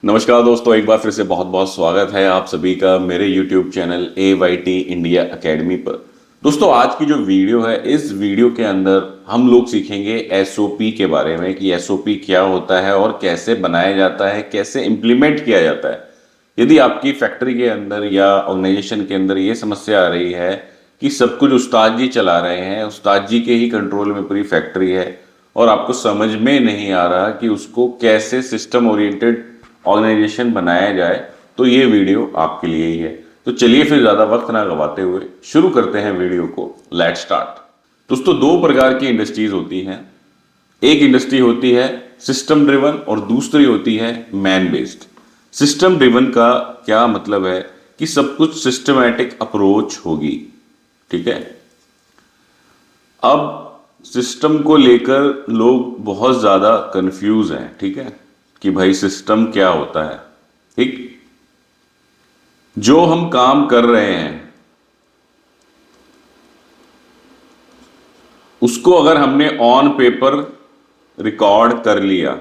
नमस्कार दोस्तों, एक बार फिर से बहुत बहुत स्वागत है आप सभी का मेरे YouTube channel AYT India academy पर। दोस्तों, आज की जो वीडियो है, इस वीडियो के अंदर हम लोग सीखेंगे SOP के बारे में कि SOP क्या होता है और कैसे बनाया जाता है, कैसे इम्प्लीमेंट किया जाता है। यदि आपकी फैक्ट्री के अंदर या ऑर्गेनाइजेशन के अंदर ये समस्या आ रही है कि सब कुछ उस्ताद जी चला रहे हैं, उस्ताद जी के ही कंट्रोल में पूरी फैक्ट्री है और आपको समझ में नहीं आ रहा कि उसको कैसे सिस्टम ओरिएंटेड ऑर्गेनाइजेशन बनाया जाए, तो ये वीडियो आपके लिए ही है। तो चलिए फिर ज्यादा वक्त ना गवाते हुए शुरू करते हैं वीडियो को। Let's start. दोस्तों, दो प्रकार की इंडस्ट्रीज होती हैं। एक इंडस्ट्री होती है सिस्टम ड्रिवन और दूसरी होती है मैन बेस्ड। सिस्टम ड्रिवन का क्या मतलब है कि सब कुछ सिस्टमैटिक अप्रोच होगी। ठीक है। अब सिस्टम को लेकर लोग बहुत ज्यादा कंफ्यूज हैं। ठीक है, कि भाई सिस्टम क्या होता है। ठीक, जो हम काम कर रहे हैं उसको अगर हमने ऑन पेपर रिकॉर्ड कर लिया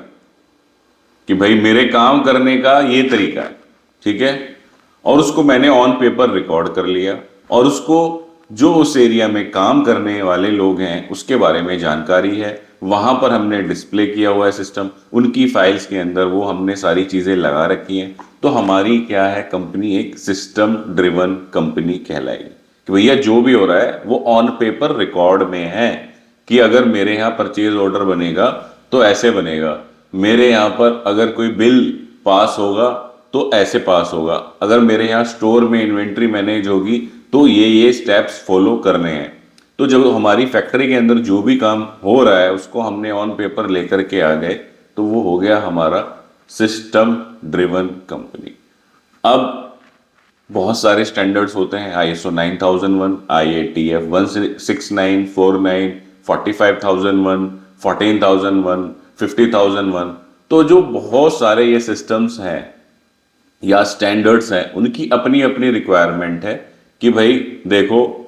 कि भाई मेरे काम करने का ये तरीका है, ठीक है, और उसको मैंने ऑन पेपर रिकॉर्ड कर लिया और उसको जो उस एरिया में काम करने वाले लोग हैं उसके बारे में जानकारी है, वहां पर हमने डिस्प्ले किया हुआ है सिस्टम, उनकी फाइल्स के अंदर वो हमने सारी चीजें लगा रखी हैं, तो हमारी क्या है, कंपनी एक सिस्टम ड्रिवन कंपनी कहलाएगी कि भैया जो भी हो रहा है वो ऑन पेपर रिकॉर्ड में है कि अगर मेरे यहाँ परचेज ऑर्डर बनेगा तो ऐसे बनेगा, मेरे यहाँ पर अगर कोई बिल पास होगा तो ऐसे पास होगा, अगर मेरे यहाँ स्टोर में इन्वेंट्री मैनेज होगी तो ये स्टेप्स फॉलो करने हैं। तो जब हमारी फैक्ट्री के अंदर जो भी काम हो रहा है उसको हमने ऑन पेपर लेकर के आ गए तो वो हो गया हमारा सिस्टम ड्रिवन कंपनी। अब बहुत सारे स्टैंडर्ड्स होते हैं, ISO 9001, IATF 16949, 45001, 14001, 50001। तो जो बहुत सारे ये सिस्टम्स हैं या स्टैंडर्ड्स हैं, उनकी अपनी अपनी रिक्वायरमेंट है कि भाई देखो,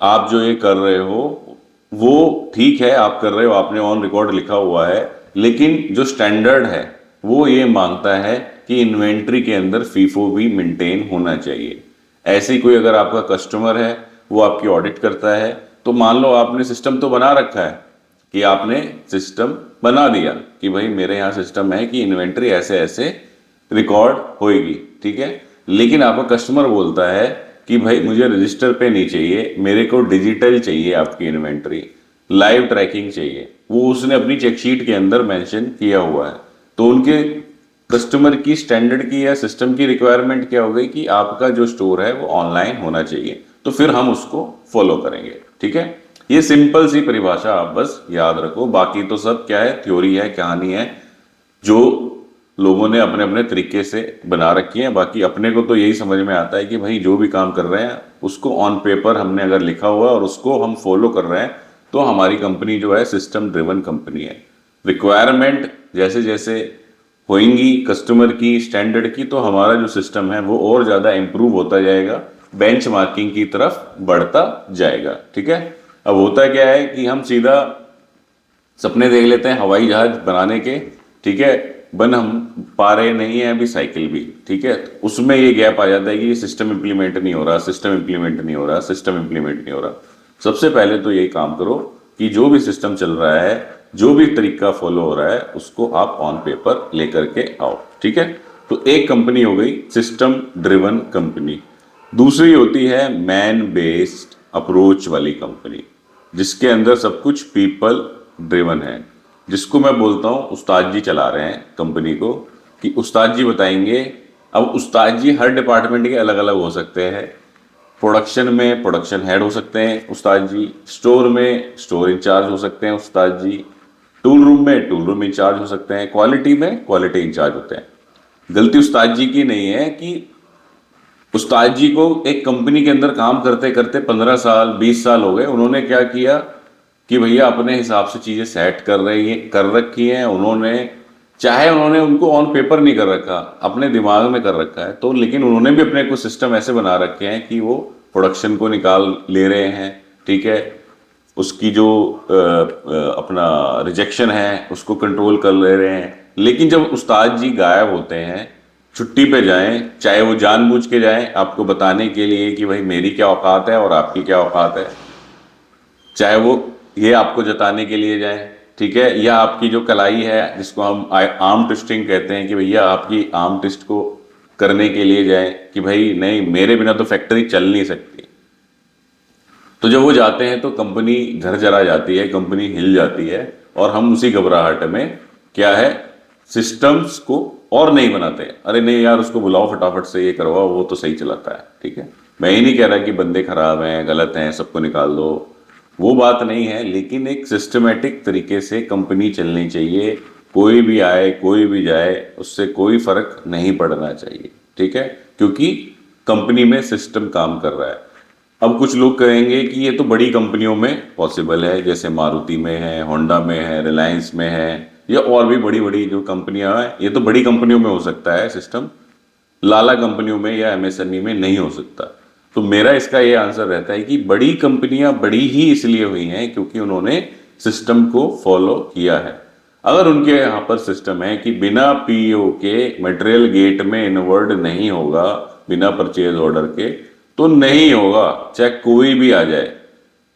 आप जो ये कर रहे हो वो ठीक है, आप कर रहे हो, आपने ऑन रिकॉर्ड लिखा हुआ है, लेकिन जो स्टैंडर्ड है वो ये मांगता है कि इन्वेंट्री के अंदर फीफो भी मेंटेन होना चाहिए। ऐसे ही कोई अगर आपका कस्टमर है, वो आपकी ऑडिट करता है, तो मान लो आपने सिस्टम तो बना रखा है कि आपने सिस्टम बना दिया कि भाई मेरे यहाँ सिस्टम है कि इन्वेंट्री ऐसे ऐसे रिकॉर्ड होएगी, ठीक है, लेकिन आपका कस्टमर बोलता है कि भाई मुझे रजिस्टर पे नहीं चाहिए, मेरे को डिजिटल चाहिए, आपकी इन्वेंट्री लाइव ट्रैकिंग चाहिए, वो उसने अपनी चेकशीट के अंदर मेंशन किया हुआ है। तो उनके कस्टमर की स्टैंडर्ड की या सिस्टम की रिक्वायरमेंट क्या हो गई कि आपका जो स्टोर है वो ऑनलाइन होना चाहिए, तो फिर हम उसको फॉलो करेंगे। ठीक है, ये सिंपल सी परिभाषा आप बस याद रखो, बाकी तो सब क्या है, थ्योरी है, कहानी है, जो लोगों ने अपने अपने तरीके से बना रखी है। बाकी अपने को तो यही समझ में आता है कि भाई जो भी काम कर रहे हैं उसको ऑन पेपर हमने अगर लिखा हुआ है और उसको हम फॉलो कर रहे हैं तो हमारी कंपनी जो है सिस्टम ड्रिवन कंपनी है। रिक्वायरमेंट जैसे जैसे होंगी कस्टमर की, स्टैंडर्ड की, तो हमारा जो सिस्टम है वो और ज़्यादा इम्प्रूव होता जाएगा, बेंचमार्किंग की तरफ बढ़ता जाएगा। ठीक है, अब होता क्या है कि हम सीधा सपने देख लेते हैं हवाई जहाज बनाने के, ठीक है, बन हम पा रहे नहीं है अभी साइकिल भी, ठीक है, तो उसमें ये गैप आ जाता है कि सिस्टम इंप्लीमेंट नहीं हो रहा, सिस्टम इंप्लीमेंट नहीं हो रहा, सिस्टम इंप्लीमेंट नहीं हो रहा। सबसे पहले तो यही काम करो कि जो भी सिस्टम चल रहा है, जो भी तरीका फॉलो हो रहा है, उसको आप ऑन पेपर लेकर के आओ। ठीक है, तो एक कंपनी हो गई सिस्टम ड्रिवन कंपनी। दूसरी होती है मैन बेस्ड अप्रोच वाली कंपनी, जिसके अंदर सब कुछ पीपल ड्रिवन है, जिसको मैं बोलता हूँ उस्ताद जी चला रहे हैं कंपनी को, कि उस्ताद जी बताएंगे। अब उस्ताद जी हर डिपार्टमेंट के अलग अलग हो सकते हैं। प्रोडक्शन में प्रोडक्शन हेड हो सकते हैं उस्ताद जी, स्टोर में स्टोर इंचार्ज हो सकते हैं उस्ताद जी, टूल रूम में टूल रूम इंचार्ज हो सकते हैं, क्वालिटी में क्वालिटी इंचार्ज होते हैं। गलती उस्ताद जी की नहीं है कि उस्ताद जी को एक कंपनी के अंदर काम करते करते 15 साल 20 साल हो गए, उन्होंने क्या किया कि भैया अपने हिसाब से चीजें सेट कर रखी हैं उन्होंने, चाहे उन्होंने उनको ऑन पेपर नहीं कर रखा, अपने दिमाग में कर रखा है, तो लेकिन उन्होंने भी अपने कुछ सिस्टम ऐसे बना रखे हैं कि वो प्रोडक्शन को निकाल ले रहे हैं। ठीक है, उसकी जो अपना रिजेक्शन है उसको कंट्रोल कर ले रहे हैं। लेकिन जब उस्ताद जी गायब होते हैं छुट्टी पे जाएं, चाहे वो जानबूझ के जाएं आपको बताने के लिए कि भाई मेरी क्या औकात है और आपकी क्या औकात है, चाहे वो ये आपको जताने के लिए जाए, ठीक है, या आपकी जो कलाई है जिसको हम आर्म ट्विस्टिंग कहते हैं कि भैया आपकी आर्म ट्विस्ट को करने के लिए जाए कि भाई नहीं मेरे बिना तो फैक्ट्री चल नहीं सकती। तो जब वो जाते हैं तो कंपनी घर जरा जाती है, कंपनी हिल जाती है, और हम उसी घबराहट में क्या है सिस्टम्स को और नहीं बनाते। अरे नहीं यार उसको बुलाओ फटाफट से ये करवाओ, वो तो सही चलाता है, ठीक है। मैं ही नहीं कह रहा कि बंदे खराब हैं गलत हैं सबको निकाल दो, वो बात नहीं है, लेकिन एक सिस्टमेटिक तरीके से कंपनी चलनी चाहिए। कोई भी आए कोई भी जाए उससे कोई फर्क नहीं पड़ना चाहिए, ठीक है, क्योंकि कंपनी में सिस्टम काम कर रहा है। अब कुछ लोग कहेंगे कि ये तो बड़ी कंपनियों में पॉसिबल है, जैसे मारुति में है, होंडा में है, रिलायंस में है, या और भी बड़ी बड़ी जो कंपनियां हैं, ये तो बड़ी कंपनियों में हो सकता है सिस्टम, लाला कंपनियों में या एमएसएमई में नहीं हो सकता। तो मेरा इसका ये आंसर रहता है कि बड़ी कंपनियां बड़ी ही इसलिए हुई हैं क्योंकि उन्होंने सिस्टम को फॉलो किया है। अगर उनके यहाँ पर सिस्टम है कि बिना पीओ के मटेरियल गेट में इनवर्ड नहीं होगा, बिना परचेज ऑर्डर के तो नहीं होगा, चाहे कोई भी आ जाए,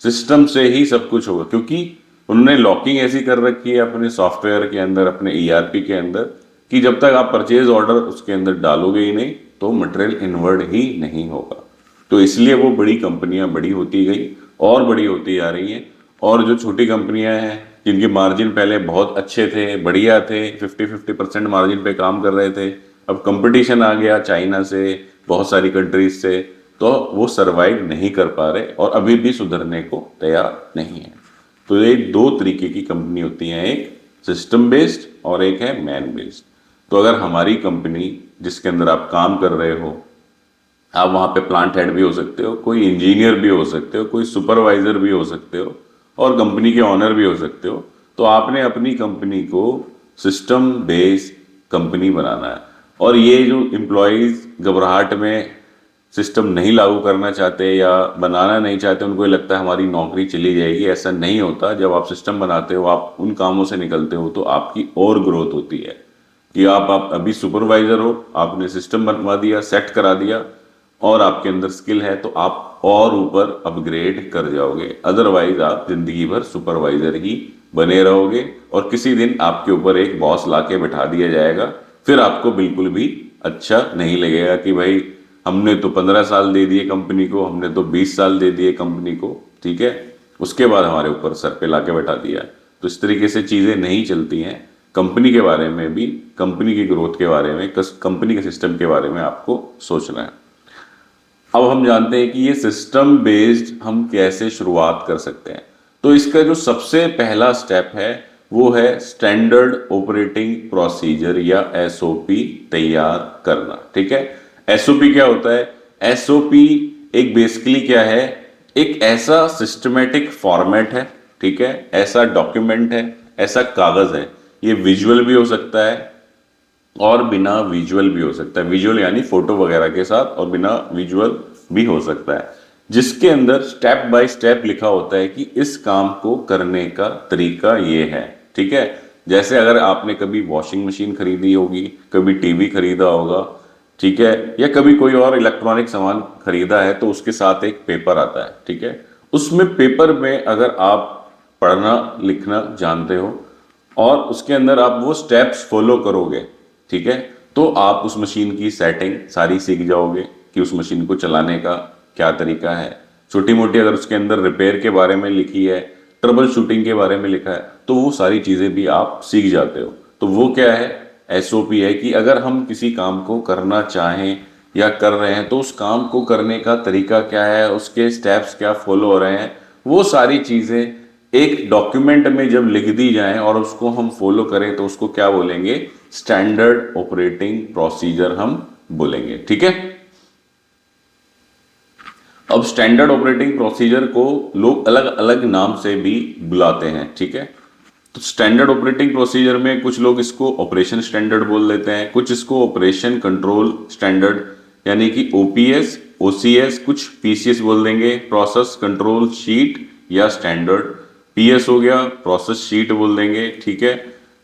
सिस्टम से ही सब कुछ होगा, क्योंकि उन्होंने लॉकिंग ऐसी कर रखी है अपने सॉफ्टवेयर के अंदर, अपने ईआरपी के अंदर, कि जब तक आप परचेज ऑर्डर उसके अंदर डालोगे ही नहीं तो मटेरियल इनवर्ड ही नहीं होगा। तो इसलिए वो बड़ी कंपनियां बड़ी होती गई और बड़ी होती जा रही हैं, और जो छोटी कंपनियां हैं जिनके मार्जिन पहले बहुत अच्छे थे, बढ़िया थे, 50-50% मार्जिन पे काम कर रहे थे, अब कंपटीशन आ गया चाइना से, बहुत सारी कंट्रीज से, तो वो सरवाइव नहीं कर पा रहे और अभी भी सुधरने को तैयार नहीं है। तो ये दो तरीके की कंपनी होती हैं, एक सिस्टम बेस्ड और एक है मैन बेस्ड। तो अगर हमारी कंपनी जिसके अंदर आप काम कर रहे हो, आप वहाँ पे प्लांट हेड भी हो सकते हो, कोई इंजीनियर भी हो सकते हो, कोई सुपरवाइजर भी हो सकते हो, और कंपनी के ऑनर भी हो सकते हो, तो आपने अपनी कंपनी को सिस्टम बेस्ड कंपनी बनाना है। और ये जो एम्प्लॉयज़ घबराहट में सिस्टम नहीं लागू करना चाहते या बनाना नहीं चाहते, उनको ये लगता है हमारी नौकरी चली जाएगी, ऐसा नहीं होता। जब आप सिस्टम बनाते हो, आप उन कामों से निकलते हो, तो आपकी और ग्रोथ होती है कि आप अभी सुपरवाइजर हो, आपने सिस्टम बनवा दिया, सेट करा दिया, और आपके अंदर स्किल है तो आप और ऊपर अपग्रेड कर जाओगे। अदरवाइज आप जिंदगी भर सुपरवाइजर ही बने रहोगे, और किसी दिन आपके ऊपर एक बॉस लाके बैठा दिया जाएगा, फिर आपको बिल्कुल भी अच्छा नहीं लगेगा कि भाई हमने तो 15 साल दे दिए कंपनी को, हमने तो 20 साल दे दिए कंपनी को, ठीक है, उसके बाद हमारे ऊपर सर पे लाके बैठा दिया। तो इस तरीके से चीज़ें नहीं चलती हैं। कंपनी के बारे में भी, कंपनी की ग्रोथ के बारे में, कंपनी के सिस्टम के बारे में आपको सोचना है। अब हम जानते हैं कि ये सिस्टम बेस्ड हम कैसे शुरुआत कर सकते हैं। तो इसका जो सबसे पहला स्टेप है वो है स्टैंडर्ड ऑपरेटिंग प्रोसीजर या एसओपी तैयार करना, ठीक है। एसओपी क्या होता है? एसओपी एक बेसिकली क्या है, एक ऐसा सिस्टमेटिक फॉर्मेट है, ठीक है, ऐसा डॉक्यूमेंट है, ऐसा कागज है, ये विजुअल भी हो सकता है और बिना विजुअल भी हो सकता है। विजुअल यानी फोटो वगैरह के साथ, और बिना विजुअल भी हो सकता है, जिसके अंदर स्टेप बाय स्टेप लिखा होता है कि इस काम को करने का तरीका ये है, ठीक है। जैसे अगर आपने कभी वॉशिंग मशीन खरीदी होगी, कभी टीवी खरीदा होगा, ठीक है, या कभी कोई और इलेक्ट्रॉनिक सामान खरीदा है, तो उसके साथ एक पेपर आता है, ठीक है। उसमें पेपर में अगर आप पढ़ना लिखना जानते हो और उसके अंदर आप वो स्टेप्स फॉलो करोगे, ठीक है, तो आप उस मशीन की सेटिंग सारी सीख जाओगे कि उस मशीन को चलाने का क्या तरीका है। छोटी मोटी अगर उसके अंदर रिपेयर के बारे में लिखी है, ट्रबल शूटिंग के बारे में लिखा है, तो वो सारी चीज़ें भी आप सीख जाते हो। तो वो क्या है, एसओपी है कि अगर हम किसी काम को करना चाहें या कर रहे हैं तो उस काम को करने का तरीका क्या है, उसके स्टेप्स क्या फॉलो हो रहे हैं, वो सारी चीज़ें एक डॉक्यूमेंट में जब लिख दी जाएं और उसको हम फॉलो करें तो उसको क्या बोलेंगे, स्टैंडर्ड ऑपरेटिंग प्रोसीजर हम बोलेंगे, ठीक है। अब स्टैंडर्ड ऑपरेटिंग प्रोसीजर को लोग अलग अलग नाम से भी बुलाते हैं, ठीक है। तो स्टैंडर्ड ऑपरेटिंग प्रोसीजर में कुछ लोग इसको ऑपरेशन स्टैंडर्ड बोल देते हैं, कुछ इसको ऑपरेशन कंट्रोल स्टैंडर्ड यानी कि ओपीएस, ओसीएस, कुछ पीसीएस बोल देंगे, प्रोसेस कंट्रोल शीट या स्टैंडर्ड, पीएस हो गया, प्रोसेस शीट बोल देंगे, ठीक है,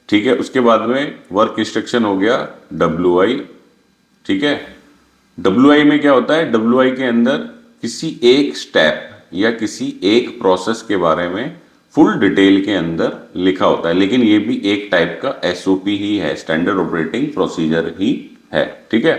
ठीक है। उसके बाद में वर्क इंस्ट्रक्शन हो गया डब्ल्यूआई, ठीक है। WI में क्या होता है, WI के अंदर किसी एक स्टेप या किसी एक प्रोसेस के बारे में फुल डिटेल के अंदर लिखा होता है, लेकिन ये भी एक टाइप का SOP ही है, स्टैंडर्ड ऑपरेटिंग प्रोसीजर ही है, ठीक है।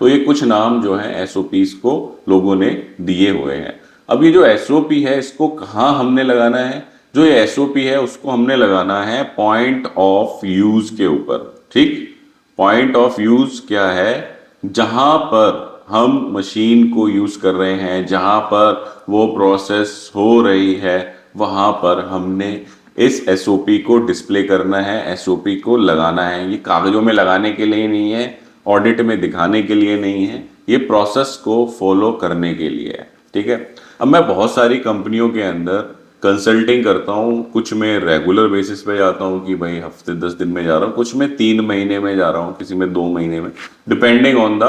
तो ये कुछ नाम जो है SOPs को लोगों ने दिए हुए हैं। अब ये जो SOP है इसको कहाँ हमने लगाना है, जो ये SOP है उसको हमने लगाना है पॉइंट ऑफ यूज के ऊपर, ठीक। पॉइंट ऑफ यूज क्या है, जहां पर हम मशीन को यूज कर रहे हैं, जहां पर वो प्रोसेस हो रही है, वहां पर हमने इस SOP को डिस्प्ले करना है, SOP को लगाना है। ये कागजों में लगाने के लिए नहीं है, ऑडिट में दिखाने के लिए नहीं है, ये प्रोसेस को फॉलो करने के लिए है, ठीक है। अब मैं बहुत सारी कंपनियों के अंदर कंसल्टिंग करता हूँ, कुछ में रेगुलर बेसिस पे जाता हूँ कि भाई हफ्ते 10 दिन में जा रहा हूँ, कुछ में 3 महीने में जा रहा हूँ, किसी में 2 महीने में, depending on the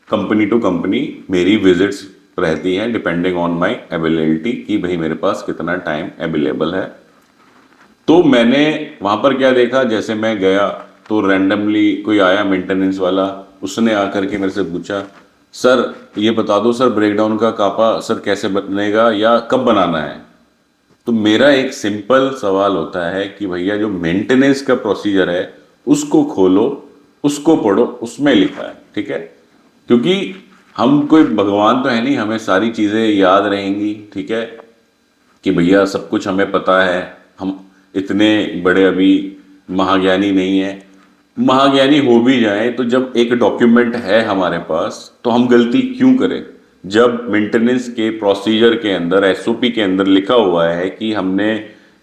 company to company मेरी विजिट्स रहती हैं, डिपेंडिंग ऑन माय अवेलेबिलिटी कि भाई मेरे पास कितना टाइम अवेलेबल है। तो मैंने वहां पर क्या देखा, जैसे मैं गया तो रैंडमली कोई आया मेंटेनेंस वाला, उसने आकर के मेरे से पूछा सर ये बता दो सर ब्रेकडाउन का कापा सर कैसे बनेगा या कब बनाना है। तो मेरा एक सिंपल सवाल होता है कि भैया जो मेंटेनेंस का प्रोसीजर है उसको खोलो, उसको पढ़ो, उसमें लिखा है, ठीक है। क्योंकि हम कोई भगवान तो है नहीं, हमें सारी चीज़ें याद रहेंगी, ठीक है, कि भैया सब कुछ हमें पता है, हम इतने बड़े अभी महाज्ञानी नहीं है। महाज्ञानी हो भी जाए तो जब एक डॉक्यूमेंट है हमारे पास तो हम गलती क्यों करें, जब मेंटेनेंस के प्रोसीजर के अंदर SOP के अंदर लिखा हुआ है कि हमने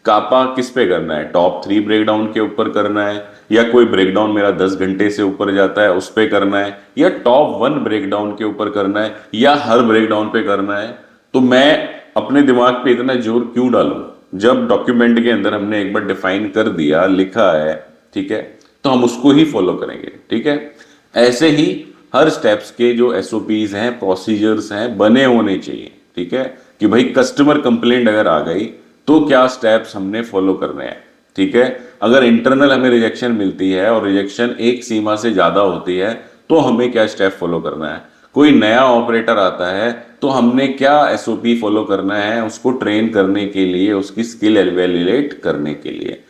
कापा किस पे करना है, टॉप 3 ब्रेकडाउन के ऊपर करना है, या कोई ब्रेकडाउन मेरा 10 घंटे से ऊपर जाता है उस पे करना है, या टॉप 1 ब्रेकडाउन के ऊपर करना है, या हर ब्रेकडाउन पे करना है, तो मैं अपने दिमाग पे इतना जोर क्यों डालूं, जब डॉक्यूमेंट के अंदर हमने एक बार डिफाइन कर दिया, लिखा है, ठीक है, तो हम उसको ही फॉलो करेंगे, ठीक है। ऐसे ही हर स्टेप्स के जो SOPs हैं, प्रोसीजर्स हैं, बने होने चाहिए, ठीक है, कि भाई कस्टमर कंप्लेंट अगर आ गई तो क्या स्टेप्स हमने फॉलो करने हैं, ठीक है। अगर इंटरनल हमें रिजेक्शन मिलती है और रिजेक्शन एक सीमा से ज्यादा होती है तो हमें क्या स्टेप फॉलो करना है, कोई नया ऑपरेटर आता है तो हमने क्या SOP फॉलो करना है उसको ट्रेन करने के लिए, उसकी स्किल एवेल्युएट करने के लिए।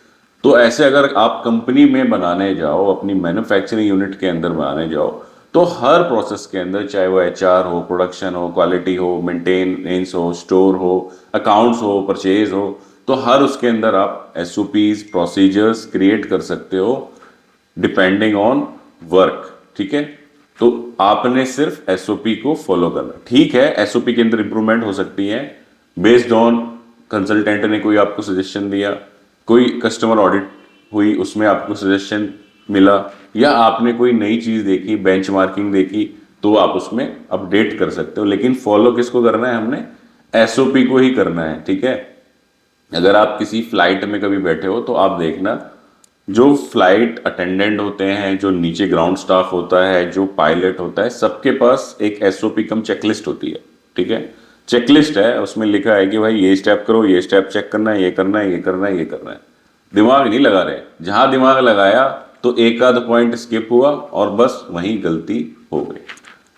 तो ऐसे अगर आप कंपनी में बनाने जाओ, अपनी मैन्युफैक्चरिंग यूनिट के अंदर बनाने जाओ, तो हर प्रोसेस के अंदर, चाहे वो HR हो, प्रोडक्शन हो, क्वालिटी हो, मेंटेनेंस हो, स्टोर हो, अकाउंट्स हो, परचेज हो, तो हर उसके अंदर आप SOPs प्रोसीजर्स क्रिएट कर सकते हो डिपेंडिंग ऑन वर्क, ठीक है। तो आपने सिर्फ SOP को फॉलो करना, ठीक है। SOP के अंदर इंप्रूवमेंट हो सकती है बेस्ड ऑन कंसल्टेंट ने कोई आपको सजेशन दिया, कोई कस्टमर ऑडिट हुई उसमें आपको सजेशन मिला, या आपने कोई नई चीज देखी, बेंचमार्किंग देखी, तो आप उसमें अपडेट कर सकते हो, लेकिन फॉलो किसको करना है, हमने SOP को ही करना है, ठीक है। अगर आप किसी फ्लाइट में कभी बैठे हो तो आप देखना, जो फ्लाइट अटेंडेंट होते हैं, जो नीचे ग्राउंड स्टाफ होता है, जो पायलट होता है, सबके पास एक SOP कम चेकलिस्ट होती है, ठीक है। चेकलिस्ट है, उसमें लिखा है कि भाई ये स्टेप करो, ये स्टेप चेक करना है, ये करना है, ये करना है, ये करना है। दिमाग नहीं लगा रहे, जहां दिमाग लगाया तो एक आध पॉइंट स्किप हुआ और बस वहीं गलती हो गई।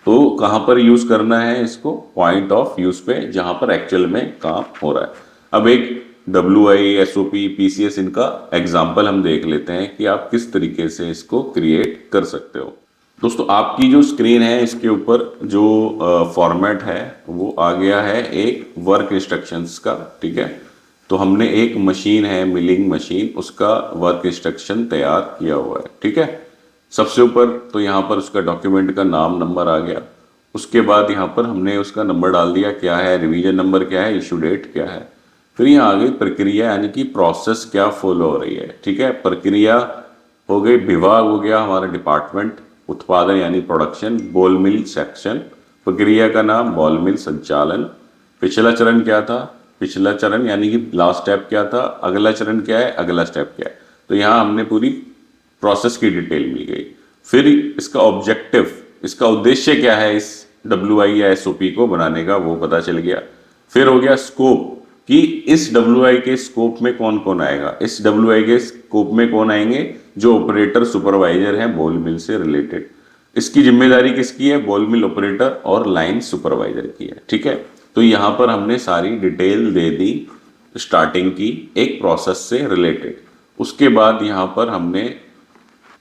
तो कहां पर यूज करना है इसको, पॉइंट ऑफ यूज पे, जहां पर एक्चुअल में काम हो रहा है। अब एक WI, SOP, PCS, इनका एग्जाम्पल हम देख लेते हैं कि आप किस तरीके से इसको क्रिएट कर सकते हो। दोस्तों आपकी जो स्क्रीन है इसके ऊपर जो फॉर्मेट है वो आ गया है एक वर्क इंस्ट्रक्शंस का, ठीक है। तो हमने एक मशीन है, मिलिंग मशीन, उसका वर्क इंस्ट्रक्शन तैयार किया हुआ है, ठीक है। सबसे ऊपर तो यहाँ पर उसका डॉक्यूमेंट का नाम, नंबर आ गया। उसके बाद यहाँ पर हमने उसका नंबर डाल दिया, क्या है, रिवीजन नंबर क्या है, इशू डेट क्या है। फिर यहाँ आ गई प्रक्रिया, यानी कि प्रोसेस क्या फॉलो हो रही है, ठीक है। प्रक्रिया हो गई, विभाग हो गया हमारा डिपार्टमेंट, उत्पादन यानी प्रोडक्शन, बॉल मिल सेक्शन, प्रक्रिया का नाम बॉल मिल संचालन। पिछला चरण क्या था, पिछला चरण यानी कि लास्ट स्टेप क्या था, अगला चरण क्या है, अगला स्टेप क्या है। तो यहाँ हमने पूरी प्रोसेस की डिटेल मिल गई। फिर इसका ऑब्जेक्टिव, इसका उद्देश्य क्या है इस WI या SOP को बनाने का, वो पता चल गया। फिर हो गया स्कोप, कि इस WI के स्कोप में कौन कौन आएगा, इस WI के स्कोप में कौन आएंगे, जो ऑपरेटर सुपरवाइजर हैं बॉल मिल से रिलेटेड। इसकी जिम्मेदारी किसकी है? बॉल मिल ऑपरेटर और लाइन सुपरवाइजर की है। ठीक है, तो यहाँ पर हमने सारी डिटेल दे दी स्टार्टिंग की एक प्रोसेस से रिलेटेड। उसके बाद यहाँ पर हमने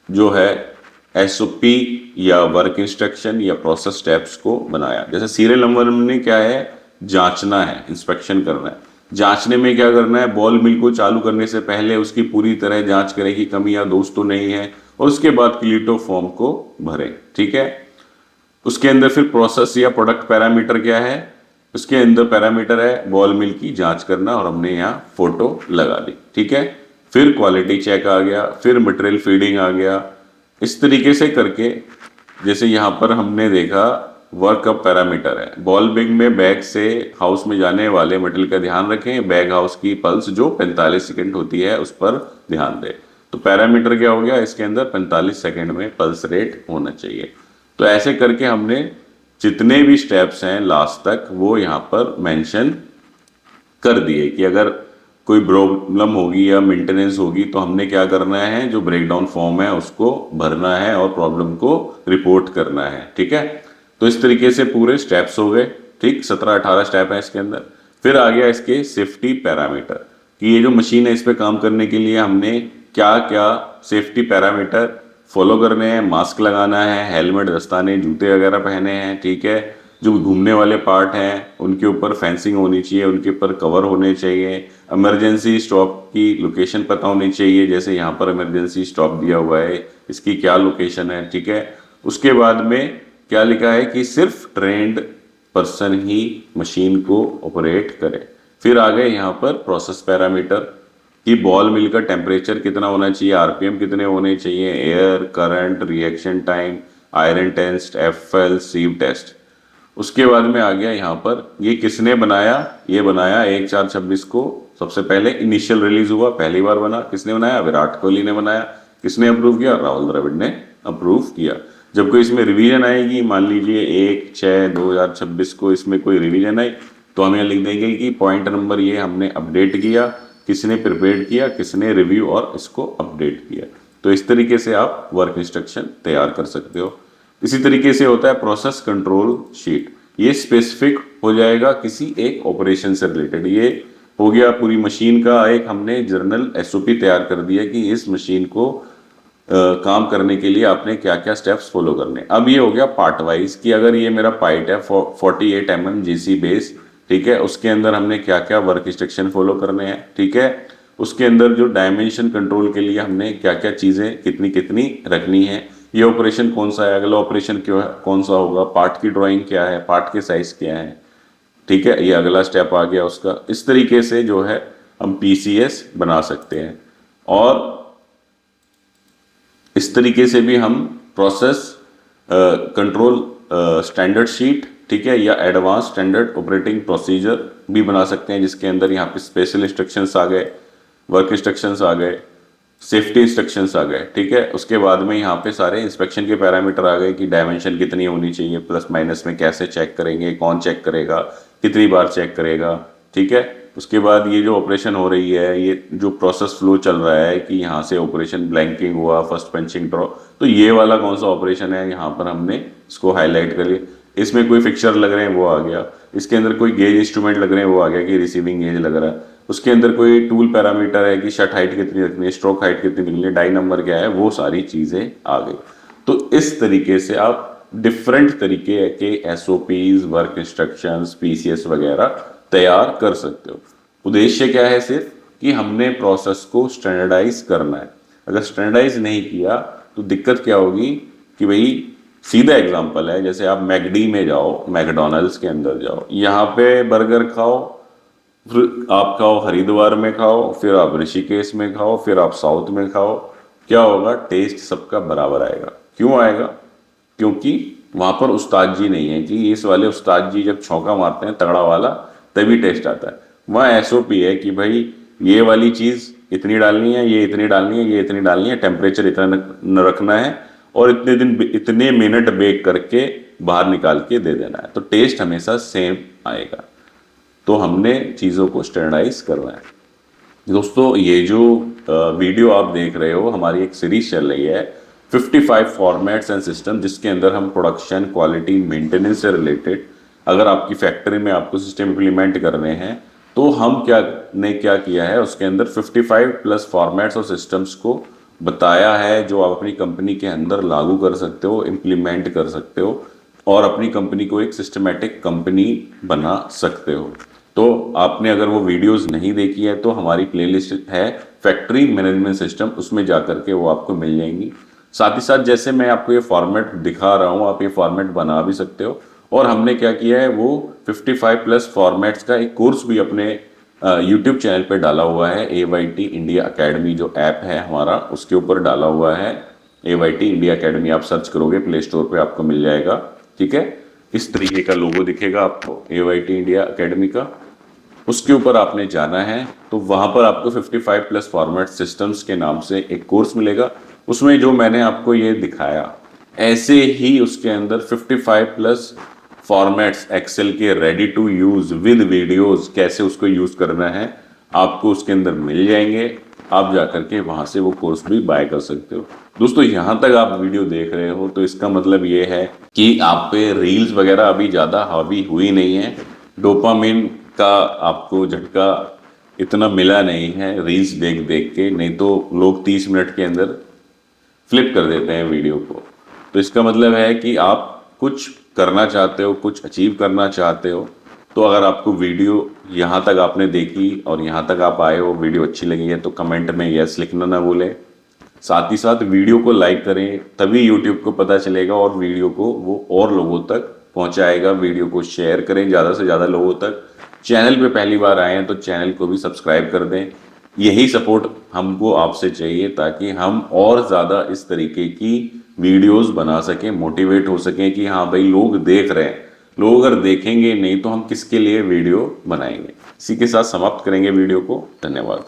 जो है एसओपी या वर्क इंस्ट्रक्शन या प्रोसेस स्टेप्स को बनाया। जैसे सीरियल नंबर में क्या है? जांचना है, इंस्पेक्शन करना है। जांचने में क्या करना है? बॉल मिल को चालू करने से पहले उसकी पूरी तरह जांच करें कि कमी या दोष तो नहीं है, और उसके बाद क्लीटो फॉर्म को भरें। ठीक है, उसके अंदर फिर प्रोसेस या प्रोडक्ट पैरामीटर क्या है? उसके अंदर पैरामीटर है बॉल मिल की जांच करना, और हमने यहाँ फोटो लगा दी। ठीक है, फिर क्वालिटी चेक आ गया, फिर मटेरियल फीडिंग आ गया। इस तरीके से करके, जैसे यहाँ पर हमने देखा वर्क अप पैरामीटर है, बॉल बिग में बैग से हाउस में जाने वाले मटेरियल का ध्यान रखें, बैग हाउस की पल्स जो 45 सेकंड होती है उस पर ध्यान दें। तो पैरामीटर क्या हो गया? इसके अंदर 45 सेकंड में पल्स रेट होना चाहिए। तो ऐसे करके हमने जितने भी स्टेप्स हैं लास्ट तक वो यहाँ पर मेंशन कर दिए कि अगर कोई प्रॉब्लम होगी या मेंटेनेंस होगी तो हमने क्या करना है, जो ब्रेकडाउन फॉर्म है उसको भरना है और प्रॉब्लम को रिपोर्ट करना है। ठीक है, तो इस तरीके से पूरे स्टेप्स हो गए। ठीक, 17-18 स्टेप है इसके अंदर। फिर आ गया इसके सेफ्टी पैरामीटर कि ये जो मशीन है इस पे काम करने के लिए हमने क्या क्या सेफ्टी पैरामीटर फॉलो करने हैं। मास्क लगाना है, हेलमेट, दस्ताने, जूते वगैरह पहने हैं। ठीक है, जो घूमने वाले पार्ट हैं उनके ऊपर फेंसिंग होनी चाहिए, उनके ऊपर कवर होने चाहिए। इमरजेंसी स्टॉप की लोकेशन पता होनी चाहिए, जैसे यहाँ पर इमरजेंसी स्टॉप दिया हुआ है, इसकी क्या लोकेशन है। ठीक है, उसके बाद में क्या लिखा है कि सिर्फ ट्रेंड पर्सन ही मशीन को ऑपरेट करे। फिर आ गए यहाँ पर प्रोसेस पैरामीटर कि बॉल मिल का टेम्परेचर कितना होना चाहिए, आरपीएम कितने होने चाहिए, air current, reaction time, iron test, FL, sieve test. उसके बाद में आ गया यहाँ पर ये किसने बनाया? ये बनाया 1/4/26 को सबसे पहले इनिशियल रिलीज हुआ, पहली बार बना। किसने बनाया? विराट कोहली ने बनाया। किसने अप्रूव किया? राहुल द्रविड़ ने अप्रूव किया। जब कोई इसमें रिवीजन आएगी, मान लीजिए 1/6/2026 को इसमें कोई रिवीजन आई, तो हम यहाँ लिख देंगे कि पॉइंट नंबर ये हमने अपडेट किया, किसने प्रिपेयर किया, किसने रिव्यू और इसको अपडेट किया। तो इस तरीके से आप वर्क इंस्ट्रक्शन तैयार कर सकते हो। इसी तरीके से होता है प्रोसेस कंट्रोल शीट। ये स्पेसिफिक हो जाएगा किसी एक ऑपरेशन से रिलेटेड। ये हो गया पूरी मशीन का एक हमने जर्नल एसओपी तैयार कर दिया कि इस मशीन को काम करने के लिए आपने क्या क्या स्टेप्स फॉलो करने। अब ये हो गया पार्ट वाइज कि अगर ये मेरा पाइट है 48 mm जीसी बेस, ठीक है, उसके अंदर हमने क्या क्या वर्क इंस्ट्रक्शन फॉलो करने हैं। ठीक है, उसके अंदर जो डायमेंशन कंट्रोल के लिए हमने क्या क्या चीज़ें कितनी कितनी रखनी है, ये ऑपरेशन कौन सा है, अगला ऑपरेशन क्यों है, कौन सा होगा, पार्ट की ड्राइंग क्या है, पार्ट के साइज क्या है। ठीक है, ये अगला स्टेप आ गया उसका। इस तरीके से जो है हम पीसीएस बना सकते हैं, और इस तरीके से भी हम प्रोसेस कंट्रोल स्टैंडर्ड शीट, ठीक है, या एडवांस स्टैंडर्ड ऑपरेटिंग प्रोसीजर भी बना सकते हैं, जिसके अंदर यहाँ पे स्पेशल इंस्ट्रक्शंस आ गए, वर्क इंस्ट्रक्शंस आ गए, सेफ्टी इंस्ट्रक्शंस आ गए। ठीक है, उसके बाद में यहाँ पे सारे इंस्पेक्शन के पैरामीटर आ गए कि डायमेंशन कितनी होनी चाहिए, प्लस माइनस में कैसे चेक करेंगे, कौन चेक करेगा, कितनी बार चेक करेगा। ठीक है, उसके बाद ये जो ऑपरेशन हो रही है, ये जो प्रोसेस फ्लो चल रहा है कि यहाँ से ऑपरेशन ब्लैंकिंग हुआ, फर्स्ट पंचिंग ड्रॉ, तो ये वाला कौन सा ऑपरेशन है, यहाँ पर हमने इसको हाईलाइट कर लिया। इसमें कोई फिक्सर लग रहे हैं वो आ गया, इसके अंदर कोई गेज इंस्ट्रूमेंट लग रहे हैं वो आ गया कि रिसीविंग गेज लग रहा है, उसके अंदर कोई टूल पैरामीटर है कि शट हाइट कितनी रखनी है, स्ट्रोक हाइट कितनी रखनी है, डाई नंबर क्या है, वो सारी चीज़ें आ गई। तो इस तरीके से आप डिफरेंट तरीके के एसओपीज, वर्क इंस्ट्रक्शंस, पीसीएस वगैरह तैयार कर सकते हो। उद्देश्य क्या है? सिर्फ कि हमने प्रोसेस को स्टैंडर्डाइज करना है। अगर स्टैंडर्डाइज नहीं किया तो दिक्कत क्या होगी कि भाई, सीधा एग्जांपल है, जैसे आप मैकडी में जाओ, मैकडोनल्ड्स के अंदर जाओ, यहाँ पे बर्गर खाओ, फिर आप खाओ हरिद्वार में खाओ, फिर आप ऋषिकेश में खाओ, फिर आप साउथ में खाओ, क्या होगा? टेस्ट सबका बराबर आएगा। क्यों आएगा? क्योंकि वहां पर उस्ताद जी नहीं है कि इस वाले उस्ताद जी जब छौंका मारते हैं तगड़ा वाला तभी टेस्ट आता है। वहाँ एसओपी है कि भाई ये वाली चीज़ इतनी डालनी है, ये इतनी डालनी है, ये इतनी डालनी है, टेम्परेचर इतना न रखना है, और इतने दिन इतने मिनट बेक करके बाहर निकाल के दे देना है। तो टेस्ट हमेशा सेम आएगा। तो हमने चीज़ों को स्टैंडर्डाइज करना है। दोस्तों, ये जो वीडियो आप देख रहे हो, हमारी एक सीरीज चल रही है 55 फॉर्मेट्स एंड सिस्टम जिसके अंदर हम प्रोडक्शन, क्वालिटी, मेंटेनेंस से रिलेटेड, अगर आपकी फैक्ट्री में आपको सिस्टम इम्प्लीमेंट करने हैं तो हम क्या किया है उसके अंदर 55 प्लस फॉर्मेट्स और सिस्टम्स को बताया है जो आप अपनी कंपनी के अंदर लागू कर सकते हो, इम्प्लीमेंट कर सकते हो और अपनी कंपनी को एक सिस्टमेटिक कंपनी बना सकते हो। तो आपने अगर वो वीडियोस नहीं देखी है तो हमारी प्लेलिस्ट है फैक्ट्री मैनेजमेंट सिस्टम, उसमें जा करके वो आपको मिल जाएंगी। साथ ही साथ जैसे मैं आपको ये फॉर्मेट दिखा रहा हूँ, आप ये फॉर्मेट बना भी सकते हो। और हमने क्या किया है, वो 55 प्लस फॉर्मेट्स का एक कोर्स भी अपने यूट्यूब चैनल पे डाला हुआ है। AYT इंडिया अकेडमी जो ऐप है हमारा, उसके ऊपर डाला हुआ है। AYT इंडिया अकेडमी आप सर्च करोगे प्ले स्टोर पे आपको मिल जाएगा। ठीक है, इस तरीके का लोगो दिखेगा आपको AYT इंडिया अकेडमी का, उसके ऊपर आपने जाना है तो वहां पर आपको 55 प्लस फॉर्मेट सिस्टम्स के नाम से एक कोर्स मिलेगा। उसमें जो मैंने आपको ये दिखाया ऐसे ही उसके अंदर 55 प्लस फॉर्मेट्स एक्सेल के ready to use with videos, कैसे उसको यूज करना है आपको उसके अंदर मिल जाएंगे। आप जाकर के वहां से वो कोर्स भी बाय कर सकते हो। दोस्तों यहां तक आप वीडियो देख रहे हो तो इसका मतलब ये है कि आप पे रील्स वगैरह अभी ज़्यादा हावी हुई नहीं है, डोपामिन का आपको झटका इतना मिला नहीं है रील्स देख देख के, नहीं तो लोग 30 मिनट के अंदर फ्लिप कर देते हैं वीडियो को। तो इसका मतलब है कि आप कुछ करना चाहते हो, कुछ अचीव करना चाहते हो, तो अगर आपको वीडियो यहाँ तक आपने देखी और यहाँ तक आप आए हो, वीडियो अच्छी लगी है तो कमेंट में यस लिखना ना भूलें। साथ ही साथ वीडियो को लाइक करें, तभी यूट्यूब को पता चलेगा और वीडियो को वो और लोगों तक पहुंचाएगा। वीडियो को शेयर करें ज़्यादा से ज़्यादा लोगों तक। चैनल पे पहली बार आए हैं तो चैनल को भी सब्सक्राइब कर दें। यही सपोर्ट हमको आपसे चाहिए ताकि हम और ज़्यादा इस तरीके की वीडियोस बना सकें, मोटिवेट हो सकें कि हाँ भाई लोग देख रहे हैं। लोग अगर देखेंगे नहीं तो हम किसके लिए वीडियो बनाएंगे। इसी के साथ समाप्त करेंगे वीडियो को। धन्यवाद।